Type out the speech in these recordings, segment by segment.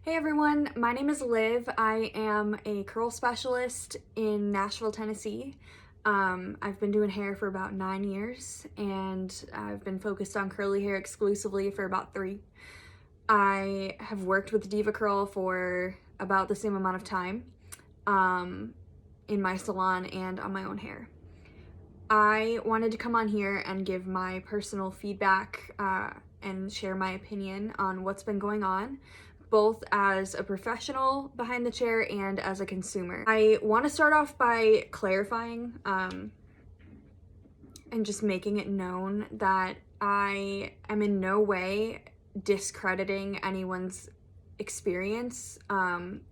Hey everyone, my name is Liv. I am a curl specialist in Nashville, Tennessee. I've been doing hair for about 9 years and I've been focused on curly hair exclusively for about 3. I have worked with DevaCurl for about the same amount of time in my salon and on my own hair. I wanted to come on here and give my personal feedback and share my opinion on what's been going on, both as a professional behind the chair and as a consumer. I want to start off by clarifying and just making it known that I am in no way discrediting anyone's experience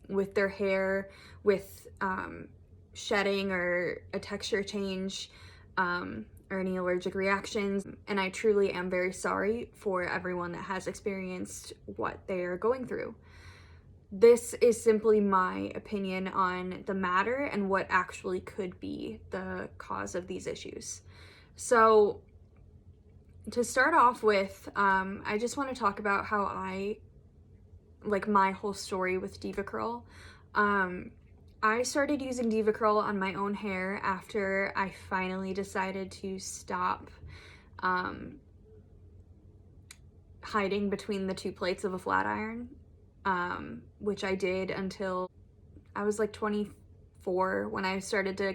with their hair, with shedding or a texture change, or any allergic reactions, and I truly am very sorry for everyone that has experienced what they are going through. This is simply my opinion on the matter and what actually could be the cause of these issues. So to start off with, I just want to talk about how my whole story with DevaCurl. I started using DevaCurl on my own hair after I finally decided to stop hiding between the 2 plates of a flat iron, which I did until I was like 24 when I started to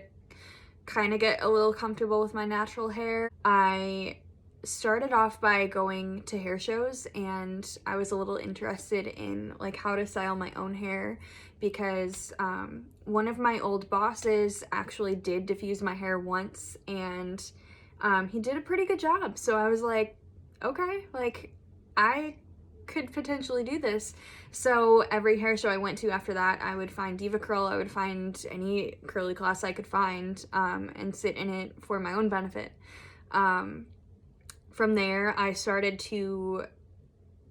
kind of get a little comfortable with my natural hair. I started off by going to hair shows and I was a little interested in like how to style my own hair because one of my old bosses actually did diffuse my hair once and he did a pretty good job. So I was like, okay, like I could potentially do this. So every hair show I went to after that, I would find DevaCurl, I would find any curly class I could find and sit in it for my own benefit. From there, I started to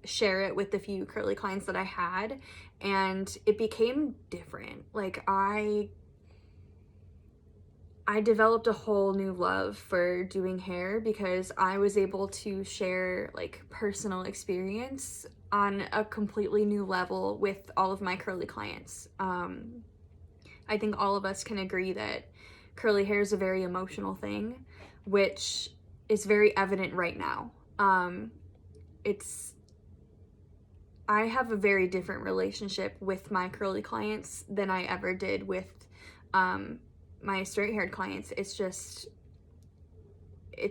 share it with the few curly clients that I had, and it became different. Like I developed a whole new love for doing hair because I was able to share like personal experience on a completely new level with all of my curly clients. I think all of us can agree that curly hair is a very emotional thing, which is very evident right now. I have a very different relationship with my curly clients than I ever did with my straight-haired clients. It's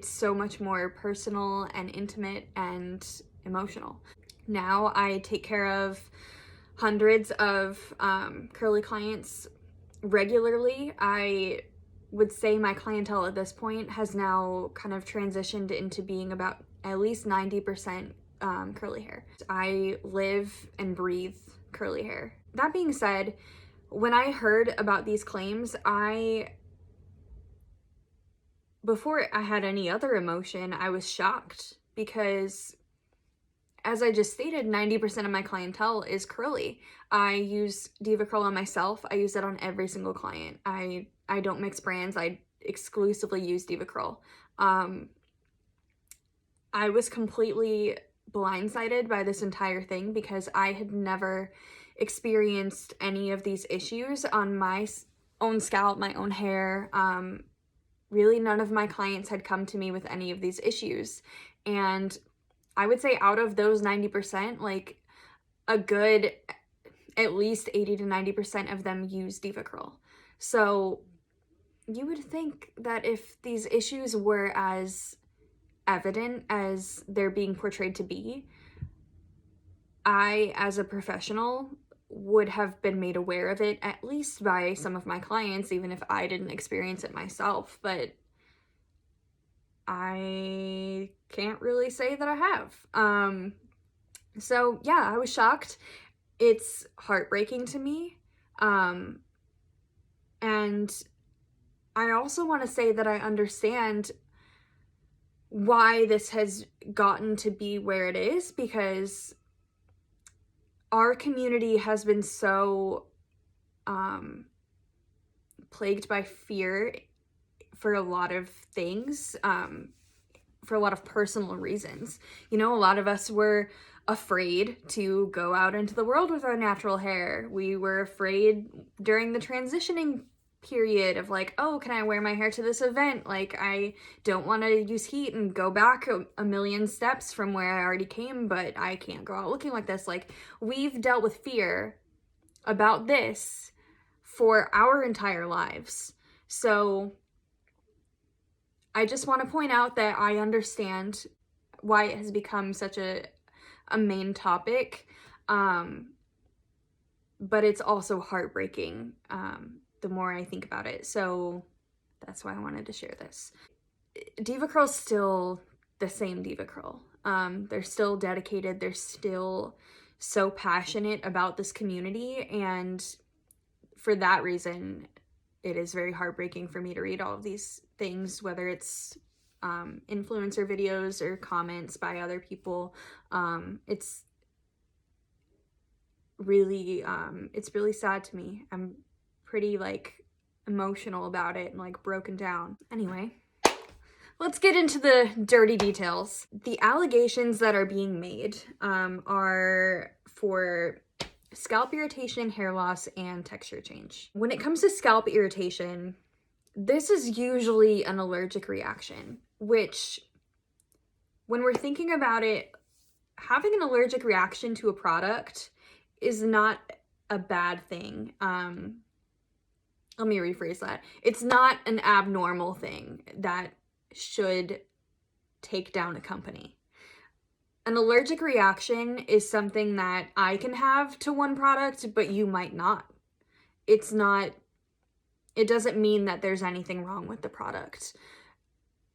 so much more personal and intimate and emotional. Now I take care of hundreds of curly clients regularly. I would say my clientele at this point has now kind of transitioned into being about at least 90% curly hair. I live and breathe curly hair. That being said, when I heard about these claims, before I had any other emotion, I was shocked because, as I just stated, 90% of my clientele is curly. I use DevaCurl on myself. I use it on every single client. I don't mix brands. I exclusively use DevaCurl. I was completely blindsided by this entire thing because I had never experienced any of these issues on my own scalp, my own hair. Really, none of my clients had come to me with any of these issues. And I would say out of those 90%, like a good at least 80 to 90% of them use DevaCurl. So you would think that if these issues were as evident as they're being portrayed to be, I, as a professional, would have been made aware of it at least by some of my clients, even if I didn't experience it myself. But I can't really say that I have. So yeah, I was shocked. It's heartbreaking to me. And I also want to say that I understand why this has gotten to be where it is, because our community has been so plagued by fear for a lot of things, for a lot of personal reasons. You know, a lot of us were afraid to go out into the world with our natural hair. We were afraid during the transitioning period of like, oh, can I wear my hair to this event? Like, I don't want to use heat and go back a million steps from where I already came, but I can't go out looking like this. Like, we've dealt with fear about this for our entire lives. So I just want to point out that I understand why it has become such a main topic, but it's also heartbreaking the more I think about it. So that's why I wanted to share this. DevaCurl's still the same DevaCurl. They're still dedicated. They're still so passionate about this community, and for that reason, it is very heartbreaking for me to read all of these things, whether it's influencer videos or comments by other people. It's really sad to me. I'm pretty like emotional about it and like broken down. Anyway, let's get into the dirty details. The allegations that are being made are for scalp irritation, hair loss, and texture change. When it comes to scalp irritation, this is usually an allergic reaction, which when we're thinking about it, having an allergic reaction to a product is not a bad thing. Let me rephrase that. It's not an abnormal thing that should take down a company. An allergic reaction is something that I can have to one product, but you might not. It doesn't mean that there's anything wrong with the product.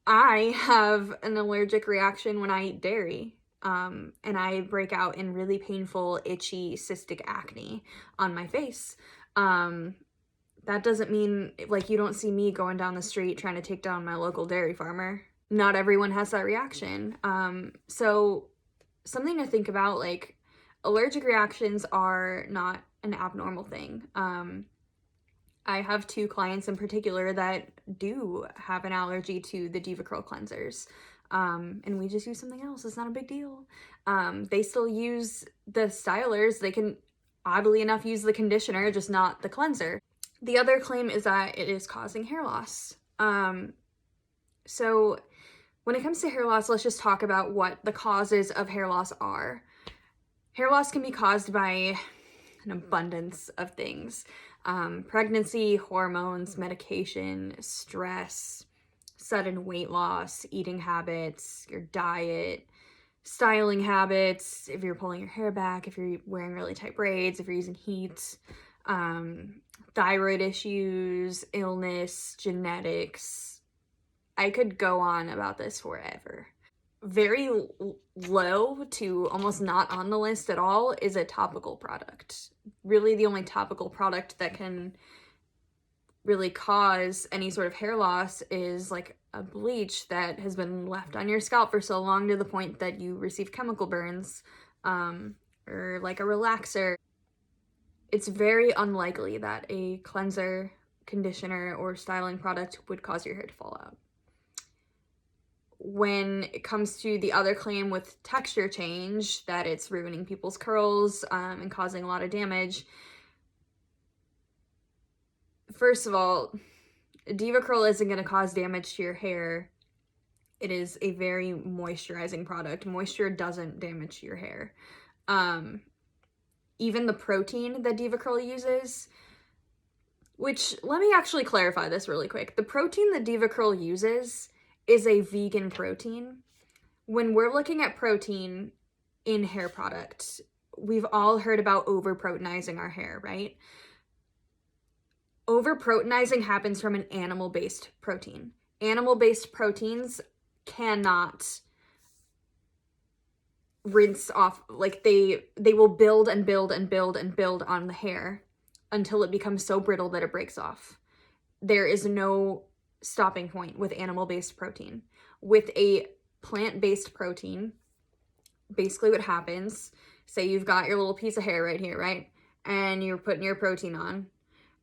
I have an allergic reaction when I eat dairy, and I break out in really painful, itchy, cystic acne on my face. That doesn't mean, like, you don't see me going down the street trying to take down my local dairy farmer. Not everyone has that reaction. So something to think about, like, allergic reactions are not an abnormal thing. I have 2 clients in particular that do have an allergy to the DevaCurl cleansers. And we just use something else. It's not a big deal. They still use the Stylist. They can, oddly enough, use the conditioner, just not the cleanser. The other claim is that it is causing hair loss. So when it comes to hair loss, let's just talk about what the causes of hair loss are. Hair loss can be caused by an abundance of things. Pregnancy, hormones, medication, stress, sudden weight loss, eating habits, your diet, styling habits, if you're pulling your hair back, if you're wearing really tight braids, if you're using heat, thyroid issues, illness, genetics. I could go on about this forever. Very low to almost not on the list at all is a topical product. Really the only topical product that can really cause any sort of hair loss is like a bleach that has been left on your scalp for so long to the point that you receive chemical burns, or like a relaxer. It's very unlikely that a cleanser, conditioner, or styling product would cause your hair to fall out. When it comes to the other claim with texture change, that it's ruining people's curls and causing a lot of damage, first of all, DevaCurl isn't going to cause damage to your hair. It is a very moisturizing product. Moisture doesn't damage your hair. Even the protein that DevaCurl uses, which, let me actually clarify this really quick. The protein that DevaCurl uses is a vegan protein. When we're looking at protein in hair products, we've all heard about over-proteinizing our hair, right? Over-proteinizing happens from an animal-based protein. Animal-based proteins cannot rinse off, like they will build and build and build and build on the hair until it becomes so brittle that it breaks off. There is no stopping point with animal-based protein. With a plant-based protein, basically what happens, say you've got your little piece of hair right here, right? And you're putting your protein on,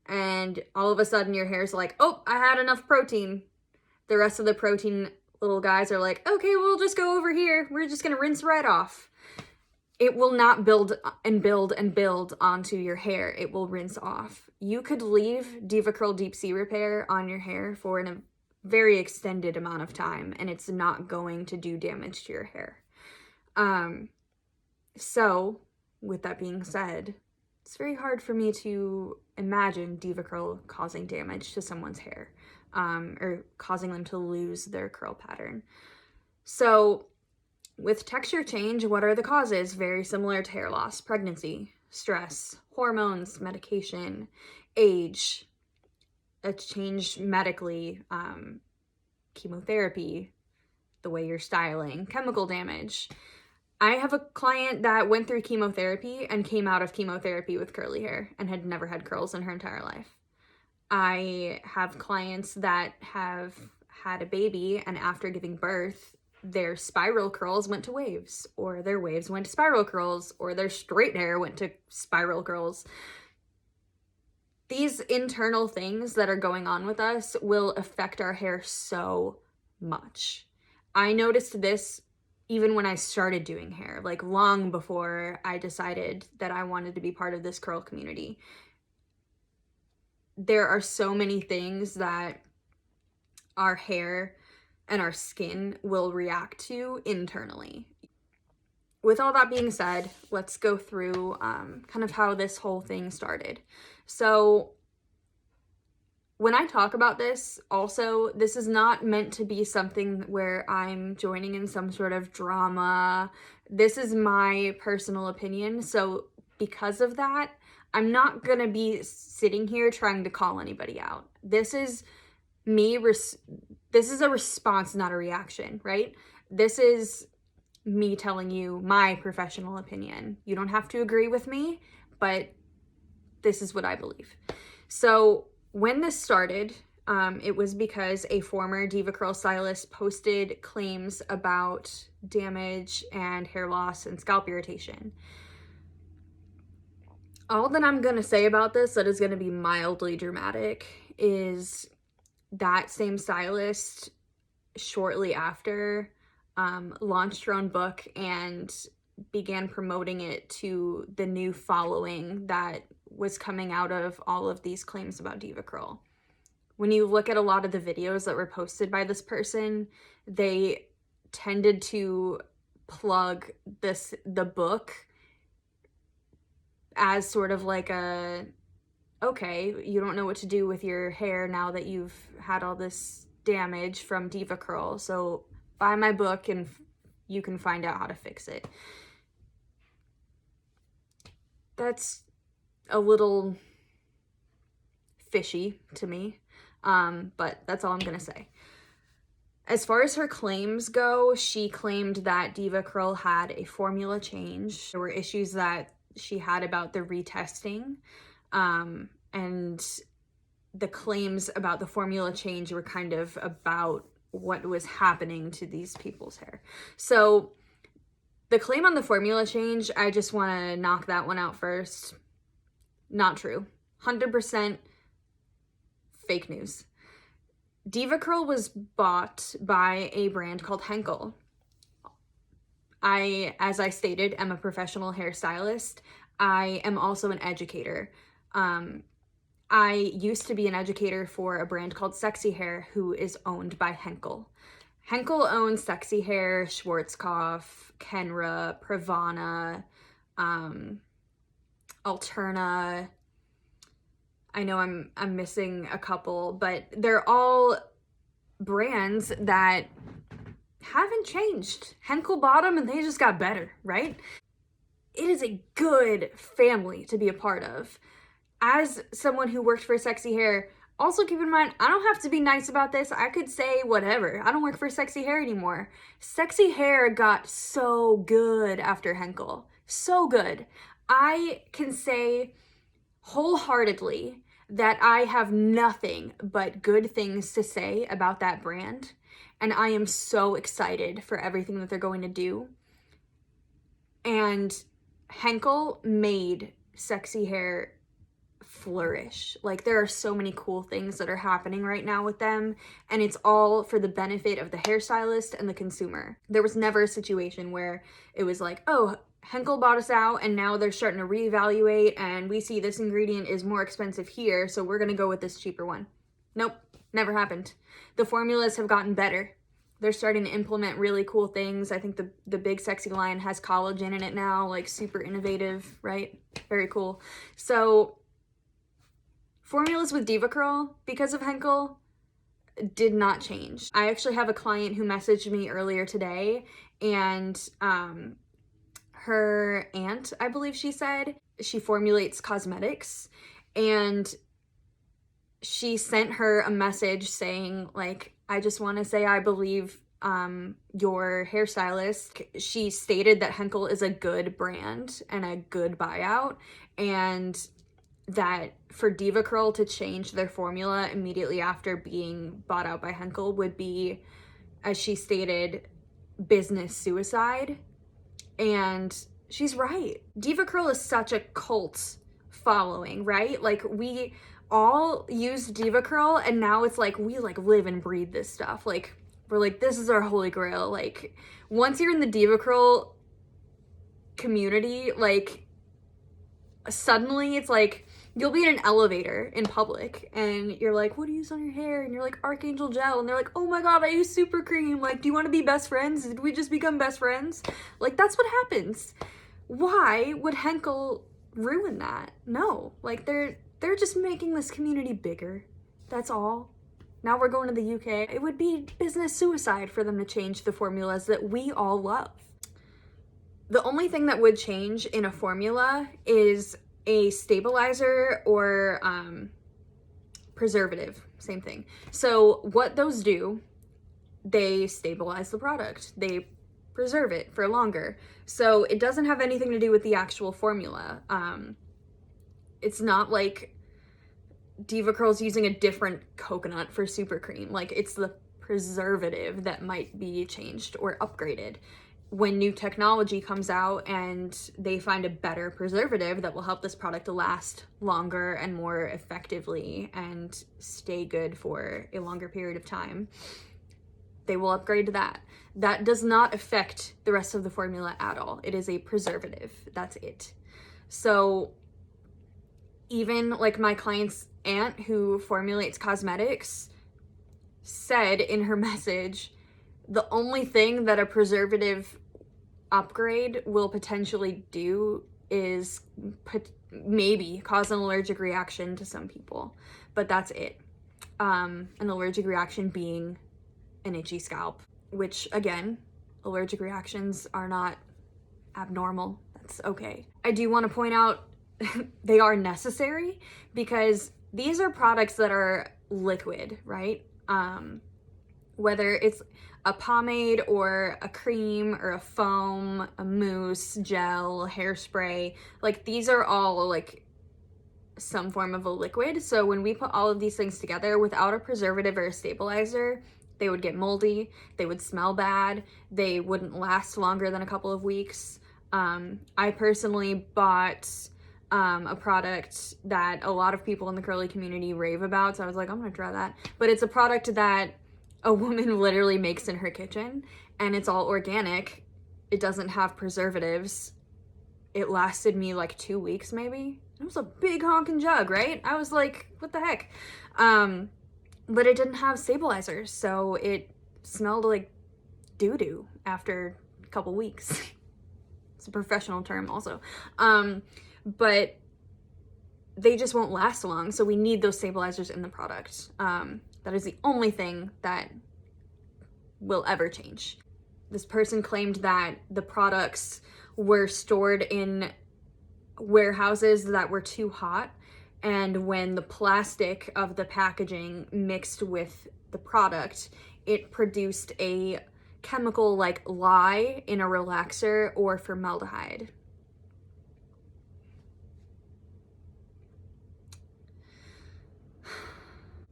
and all of a sudden your hair's like, oh, I had enough protein. The rest of the protein little guys are like, okay, we'll just go over here. We're just gonna rinse right off. it will not build and build and build onto your hair. It will rinse off. You could leave DevaCurl Deep Sea Repair on your hair for a very extended amount of time, and it's not going to do damage to your hair. So with that being said, it's very hard for me to imagine DevaCurl causing damage to someone's hair, or causing them to lose their curl pattern. So with texture change, what are the causes? Very similar to hair loss: pregnancy, stress, hormones, medication, age, a change medically, chemotherapy, the way you're styling, chemical damage. I have a client that went through chemotherapy and came out of chemotherapy with curly hair and had never had curls in her entire life. I have clients that have had a baby, and after giving birth, their spiral curls went to waves, or their waves went to spiral curls, or their straight hair went to spiral curls. These internal things that are going on with us will affect our hair so much. I noticed this even when I started doing hair, like long before I decided that I wanted to be part of this curl community. There are so many things that our hair and our skin will react to internally. With all that being said, let's go through kind of how this whole thing started. So when I talk about this, also, this is not meant to be something where I'm joining in some sort of drama. This is my personal opinion. So because of that, I'm not gonna be sitting here trying to call anybody out. This is me, this is a response, not a reaction, right? This is me telling you my professional opinion. You don't have to agree with me, but this is what I believe. So when this started, it was because a former DevaCurl stylist posted claims about damage and hair loss and scalp irritation. All that I'm going to say about this that is going to be mildly dramatic is that same stylist shortly after launched her own book and began promoting it to the new following that was coming out of all of these claims about DevaCurl. When you look at a lot of the videos that were posted by this person, they tended to plug the book as sort of like a, okay, you don't know what to do with your hair now that you've had all this damage from DevaCurl, so buy my book and you can find out how to fix it. That's a little fishy to me, but that's all I'm gonna say. As far as her claims go, she claimed that DevaCurl had a formula change. There were issues that she had about the retesting, and the claims about the formula change were kind of about what was happening to these people's hair. So the claim on the formula change, I just want to knock that one out first. Not true. 100% fake news. DevaCurl was bought by a brand called Henkel. As I stated, am a professional hairstylist. I am also an educator. I used to be an educator for a brand called Sexy Hair, who is owned by Henkel. Henkel owns Sexy Hair, Schwarzkopf, Kenra, Pravana, Alterna. I know I'm missing a couple, but they're all brands that haven't changed. Henkel bought them and they just got better, right? It is a good family to be a part of. As someone who worked for Sexy Hair, also keep in mind, I don't have to be nice about this. I could say whatever. I don't work for Sexy Hair anymore. Sexy Hair got so good after Henkel. So good. I can say wholeheartedly that I have nothing but good things to say about that brand. And I am so excited for everything that they're going to do. And Henkel made Sexy Hair flourish. Like, there are so many cool things that are happening right now with them, and it's all for the benefit of the hairstylist and the consumer. There was never a situation where it was like, oh, Henkel bought us out, and now they're starting to reevaluate, and we see this ingredient is more expensive here, so we're gonna go with this cheaper one. Nope, never happened. The formulas have gotten better. They're starting to implement really cool things. I think the Big Sexy line has collagen in it now, like super innovative, right? Very cool. So formulas with DevaCurl, because of Henkel, did not change. I actually have a client who messaged me earlier today, and her aunt, I believe she said, she formulates cosmetics, and she sent her a message saying, like, I just want to say I believe your hairstylist. She stated that Henkel is a good brand and a good buyout, and that for DevaCurl to change their formula immediately after being bought out by Henkel would be, as she stated, business suicide. And she's right. DevaCurl is such a cult following, right? Like, we all use DevaCurl, and now it's like we like live and breathe this stuff. Like, we're like, this is our holy grail. Like, once you're in the DevaCurl community, like, suddenly it's like you'll be in an elevator in public and you're like, what do you use on your hair? And you're like, Archangel gel. And they're like, oh my God, I use super cream. Like, do you want to be best friends? Did we just become best friends? Like, that's what happens. Why would Henkel ruin that? No, like, they're just making this community bigger. That's all. Now we're going to the UK. It would be business suicide for them to change the formulas that we all love. The only thing that would change in a formula is a stabilizer or preservative, same thing. So what those do, they stabilize the product. They preserve it for longer. So it doesn't have anything to do with the actual formula. It's not like DevaCurl's using a different coconut for super cream. Like, it's the preservative that might be changed or upgraded. When new technology comes out and they find a better preservative that will help this product to last longer and more effectively and stay good for a longer period of time, they will upgrade to that. That does not affect the rest of the formula at all. It is a preservative. That's it. So even like my client's aunt who formulates cosmetics said in her message, the only thing that a preservative upgrade will potentially do is maybe cause an allergic reaction to some people, but that's it. An allergic reaction being an itchy scalp, which, again, allergic reactions are not abnormal. That's okay. I do want to point out they are necessary because these are products that are liquid, right? Whether it's a pomade or a cream or a foam, a mousse, gel, hairspray, like, these are all like some form of a liquid. So when we put all of these things together without a preservative or a stabilizer, they would get moldy, they would smell bad, they wouldn't last longer than a couple of weeks. I personally bought a product that a lot of people in the curly community rave about, so I was like, I'm gonna try that. But it's a product that a woman literally makes in her kitchen, and it's all organic. It doesn't have preservatives. It lasted me like 2 weeks maybe. It was a big honking jug, right? I was like, what the heck? But it didn't have stabilizers, so it smelled like doo-doo after a couple weeks. It's a professional term also. But they just won't last long, so we need those stabilizers in the product. That is the only thing that will ever change. This person claimed that the products were stored in warehouses that were too hot, and when the plastic of the packaging mixed with the product, it produced a chemical like lye in a relaxer or formaldehyde.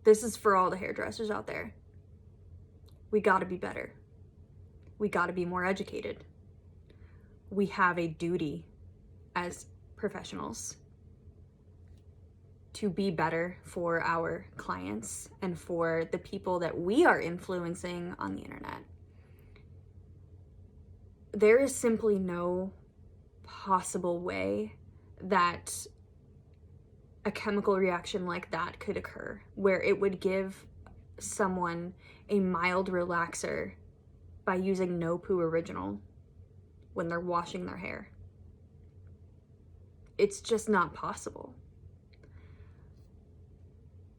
This is for all the hairdressers out there. We gotta be better. We gotta be more educated. We have a duty as professionals to be better for our clients and for the people that we are influencing on the internet. There is simply no possible way that a chemical reaction like that could occur, where it would give someone a mild relaxer by using No Poo Original when they're washing their hair. It's just not possible.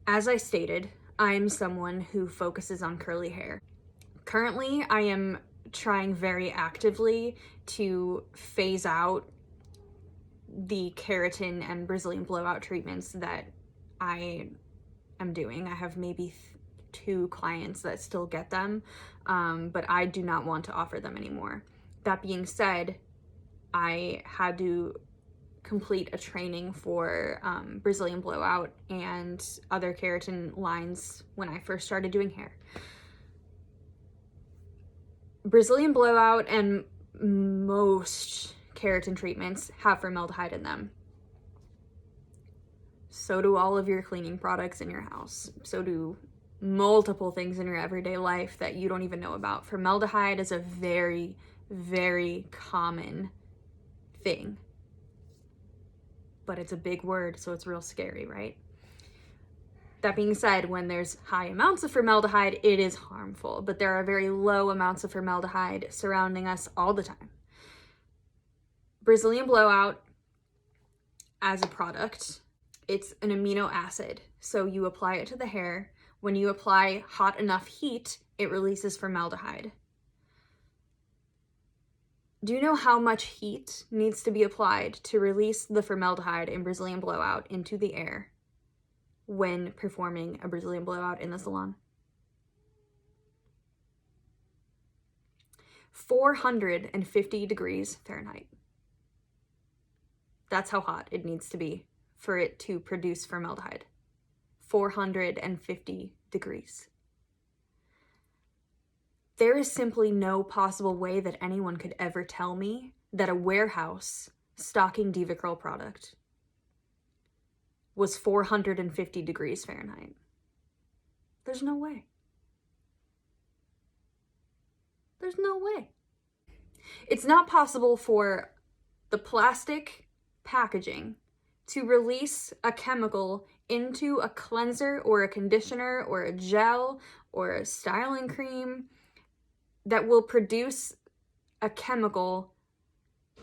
As I stated, I'm someone who focuses on curly hair. Currently, I am trying very actively to phase out the keratin and Brazilian blowout treatments that I am doing. I have maybe 2 clients that still get them, but I do not want to offer them anymore. That being said, I had to complete a training for Brazilian blowout and other keratin lines when I first started doing hair. Brazilian blowout and most keratin treatments have formaldehyde in them. So do all of your cleaning products in your house. So do multiple things in your everyday life that you don't even know about. Formaldehyde is a very, very common thing. But it's a big word, so it's real scary, right? That being said, when there's high amounts of formaldehyde, it is harmful, but there are very low amounts of formaldehyde surrounding us all the time. Brazilian blowout, as a product, it's an amino acid, so you apply it to the hair. When you apply hot enough heat, it releases formaldehyde. Do you know how much heat needs to be applied to release the formaldehyde in Brazilian blowout into the air when performing a Brazilian blowout in the salon? 450 degrees Fahrenheit. That's how hot it needs to be for it to produce formaldehyde. 450 degrees. There is simply no possible way that anyone could ever tell me that a warehouse stocking DevaCurl product was 450 degrees Fahrenheit. There's no way. There's no way. It's not possible for the plastic packaging to release a chemical into a cleanser or a conditioner or a gel or a styling cream that will produce a chemical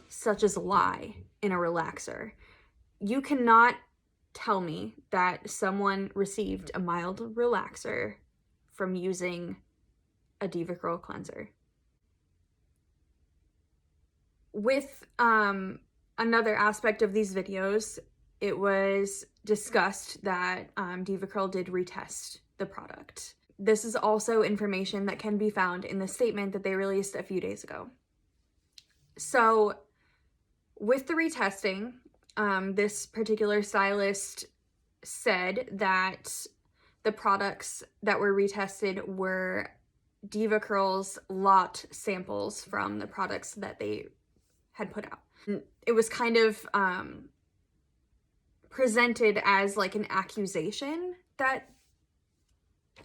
such as lye in a relaxer. You cannot tell me that someone received a mild relaxer from using a DevaCurl cleanser. With another aspect of these videos, it was discussed that DevaCurl did retest the product. This is also information that can be found in the statement that they released a few days ago. So with the retesting, this particular stylist said that the products that were retested were DevaCurl's lot samples from the products that they had put out. It was kind of presented as like an accusation that,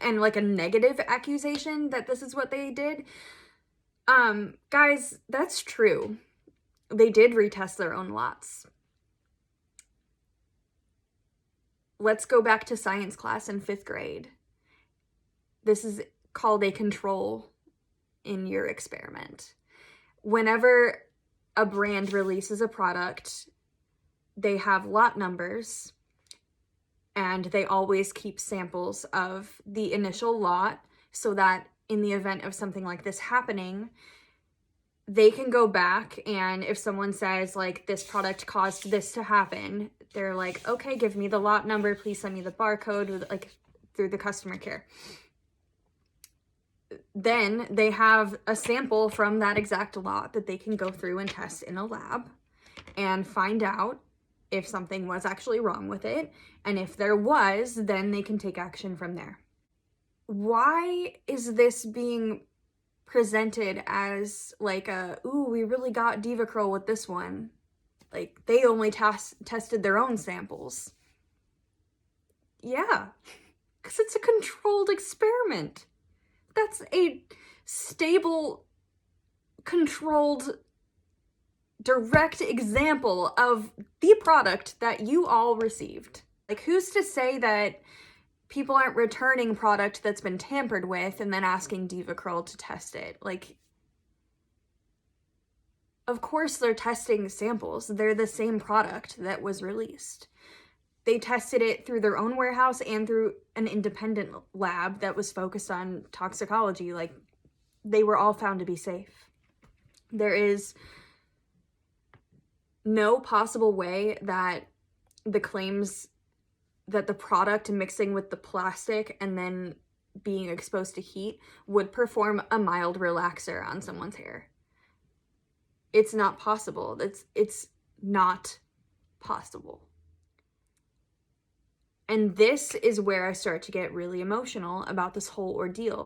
and like a negative accusation that this is what they did. Guys, that's true. They did retest their own lots. Let's go back to science class in 5th grade. This is called a control in your experiment. Whenever a brand releases a product, they have lot numbers, and they always keep samples of the initial lot so that in the event of something like this happening, they can go back, and if someone says like this product caused this to happen, they're like, okay, give me the lot number, please send me the barcode, with, like through the customer care. Then they have a sample from that exact lot that they can go through and test in a lab and find out if something was actually wrong with it. And if there was, then they can take action from there. Why is this being presented as like a, ooh, we really got DevaCurl with this one? Like, they only tested their own samples. Yeah, because it's a controlled experiment. That's a stable, controlled direct example of the product that you all received. Like, who's to say that people aren't returning product that's been tampered with and then asking DevaCurl to test it? Like, of course they're testing samples. They're the same product that was released. They tested it through their own warehouse and through an independent lab that was focused on toxicology. Like, they were all found to be safe. There is no possible way that the claims that the product mixing with the plastic and then being exposed to heat would perform a mild relaxer on someone's hair. It's not possible. It's not possible. And this is where I start to get really emotional about this whole ordeal.